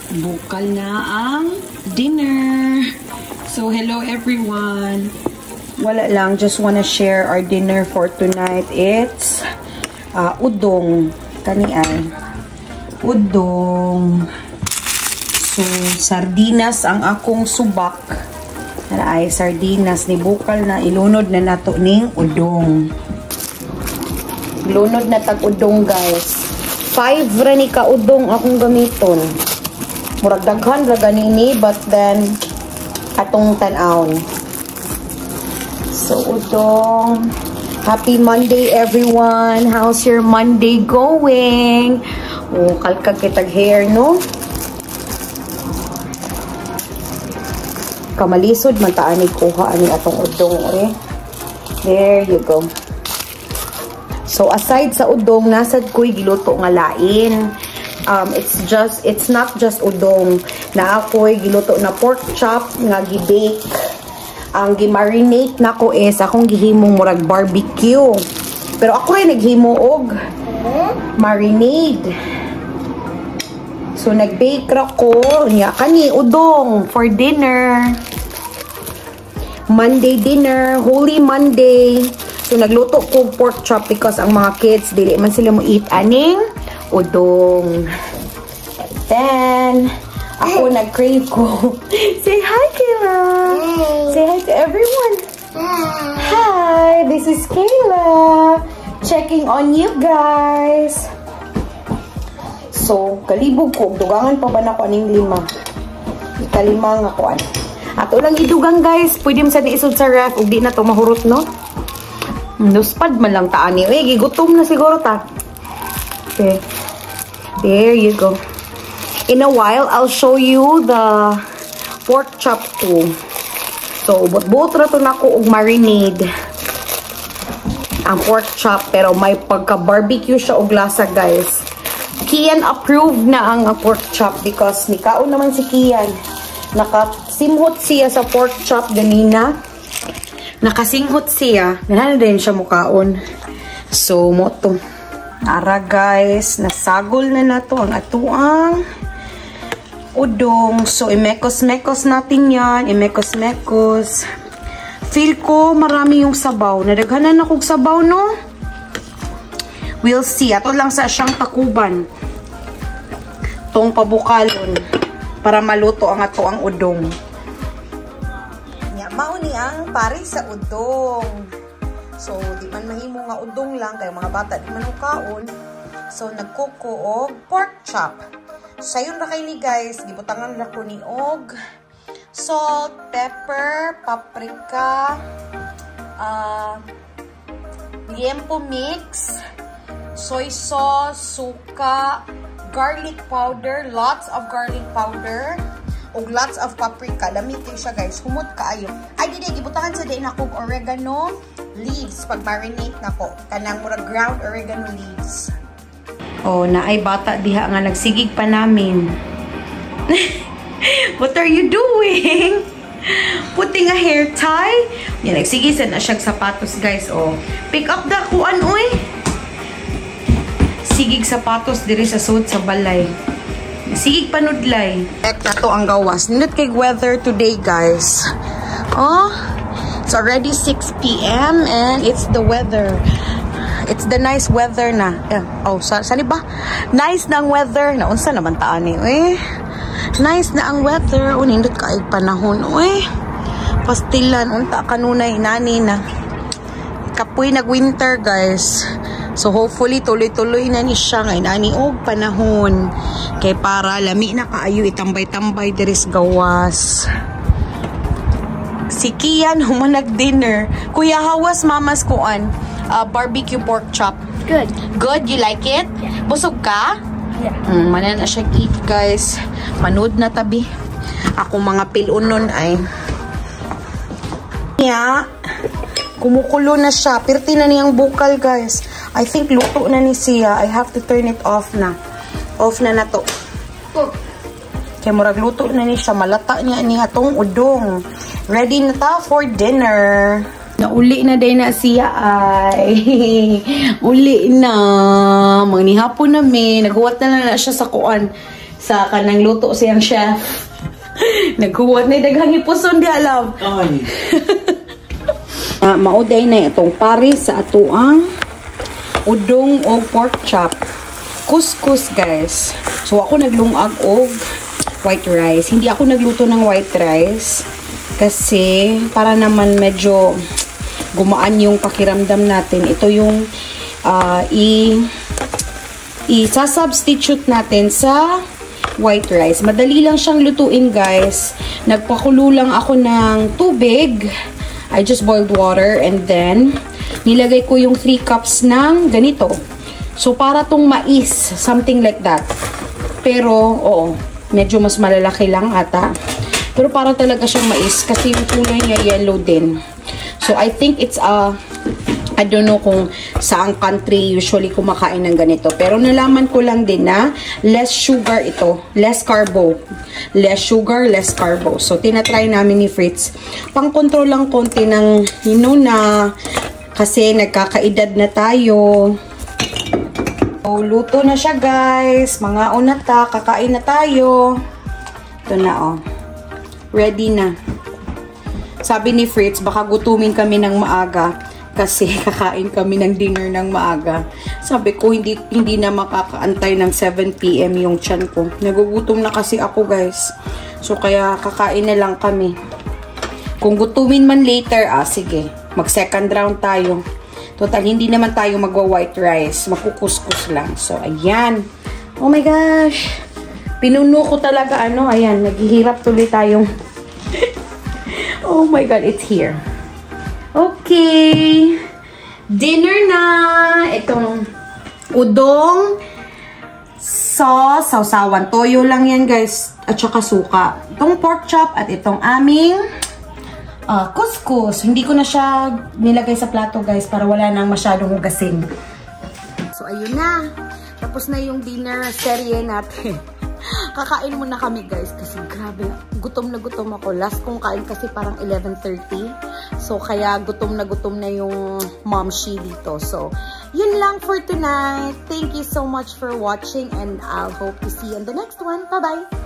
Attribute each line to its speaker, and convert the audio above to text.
Speaker 1: Bukal na ang dinner. So, hello everyone. Wala lang, just wanna share our dinner for tonight. It's udong. Kani ay udong. So, sardinas ang akong subak. Ay sardinas ni bukal na ilunod na nato ning udong. Ilunod na tag udong, guys. 5 ra ni ka udong akong gamiton. Murag daghan ra ganini, but then atong tan-aw. So, udong. Happy Monday, everyone. How's your Monday going? Oh, kalkag kitag hair, no? Kamalisod, mantaan kuha ani atong udong, eh. There you go. So, aside sa udong, nasad ko'y giluto nga lain. It's not just udong. Na ako'y giluto na pork chop nga gibake. Ang gimarinate na ko is akong gihimong murag barbecue. Pero ako rin naghimo og marinade. So, nag-bake ra ko. Kani, udong for dinner. Monday dinner. Holy Monday. So, nagluto ko pork chop because ang mga kids, dili man sila mo eat aning udong. And then, ako nag-crave ko. Say hi, Kayla. Say hi to everyone. Hi, this is Kayla. Checking on you guys. So, kalibog ko. Dugangan pa ba na ko aning 5? Ika-5 nga ko. Ato lang idugang, guys. Pwede mo sa niisod sa ref. Ug di na to mahurot, no? Nuspad man lang taan niyo. Gigutom na siguro ta. Okay. There you go. In a while, I'll show you the pork chop too. So, buot ra to nako og marinade. Ang pork chop, pero may pagka-barbecue siya og lasa, guys. Kian approved na ang pork chop because nikaon naman si Kian. Nakasimhot siya sa pork chop ganina. Nakasinghot siya. Ganaan din siya mukaon. So, moto. Ara, guys. Nasagol na nato ang atuang udong. So, imekos-mekos natin yan. Imekos-mekos. Feel ko marami yung sabaw. Nadaghanan akong sabaw, no? We'll see. Ato lang sa siyang takuban. Tong pabukalon. Para maluto ang atuang udong. Mauni ang pare sa udong. So, di man mahimo nga udong lang, kaya mga bata di man ukaon. So, nagkuko og pork chop. Sayon ra kay ni, guys, gibutangan ra ko ni og salt, pepper, paprika, liempo mix, soy sauce, suka, garlic powder, lots of garlic powder, og lots of paprika. Lamitin siya, guys. Humot kaayo. Ay, di gibutangan sa din akong oregano leaves pag marinate na ko. Kanang mura ground oregano leaves. Oh, naay bata diha nga nagsigig pa namin. What are you doing? Putting a hair tie? Yan, nagsigig na siyang sapatos, guys. Oh, pick up the kuan, uy. Sigig sapatos diri sa sud sa balay. Sigig panudlay. Ek na to ang gawas. Nindot kay weather today, guys. Oh, it's already 6 p.m. and it's the weather. It's the nice weather na. Oh, saan ba? Nice na ang weather. Naunsa naman taan eh. Nice na ang weather. O, nindot kaig panahon. Uy, pastilan. Unta kanunay nani na. Kapoy nag-winter, guys. So, hopefully, tuloy-tuloy na ni siya ngay nani og panahon. Kay para lami na kaayo itambay-tambay diris gawas. Si Kian humanag dinner. Kuya, hawas mamas kuan barbecue pork chop.
Speaker 2: Good.
Speaker 1: Good? You like it?
Speaker 2: Yeah.
Speaker 1: Busog ka?
Speaker 2: Yeah.
Speaker 1: Manan na siya eat, guys. Manood na tabi. Ako mga pilunon ay. Yeah. Kumukulo na siya. Pirti na niyang bukal, guys. I think luto na ni siya. I have to turn it off na. Off na to. Kaya murag luto na ni siya. Malata niya ni atong udong. Ready na ta for dinner. Nauli na day na siya ay. Uli na. Mangnihapon namin. Nagawa na lang na siya sa kuan. sa kanang luto siyang chef. Naghuwat na daghang ipuson di alam. Mauday na itong pares sa atuang udong o pork chop. Couscous, guys. So, ako naglungag og white rice. Hindi ako nagluto ng white rice kasi para naman medyo gumaan yung pakiramdam natin. Ito yung isa-substitute natin sa white rice. Madali lang siyang lutuin, guys. Nagpakulo lang ako ng tubig. I just boiled water and then nilagay ko yung 3 cups ng ganito. So, para tong mais, something like that. Pero, oo, medyo mas malalaki lang ata. Pero para talaga siyang mais kasi yung kulay niya yellow din. So, I think it's I don't know kung saang country usually kumakain ng ganito. Pero nalaman ko lang din na less sugar ito. Less carbo. Less sugar, less carbo. So, tinatry namin ni Fritz. Pang-control lang konti ng hinuna. Kasi nagkakaedad na tayo. So, luto na siya, guys. Mga unata, kakain na tayo. Ito na, oh. Ready na. Sabi ni Fritz, baka gutumin kami ng maaga. Kasi kakain kami ng dinner ng maaga. Sabi ko, hindi na makakaantay ng 7 PM yung tiyan ko. Nagugutom na kasi ako, guys. So, kaya kakain na lang kami. Kung gutumin man later, sige. Mag-second round tayo. Total, hindi naman tayo magwa-white rice. Makukuskus lang. So, ayan. Oh my gosh. Pinuno ko talaga, ayan. Naghihirap tuloy tayong... Oh my God, it's here. Okay. Dinner na. Itong udong sauce, sausawan. Toyo lang yan, guys. At saka suka. Itong pork chop at itong aming couscous. Hindi ko na siya nilagay sa plato, guys, para wala nang masyadong hugasin. So, ayun na. Tapos na yung dinner serye natin. Kakain muna kami, guys, kasi grabe, gutom na gutom ako. Last kong kain kasi parang 11:30. So, kaya gutom na yung momshi dito. So, yun lang for tonight. Thank you so much for watching and I'll hope to see you on the next one. Bye-bye!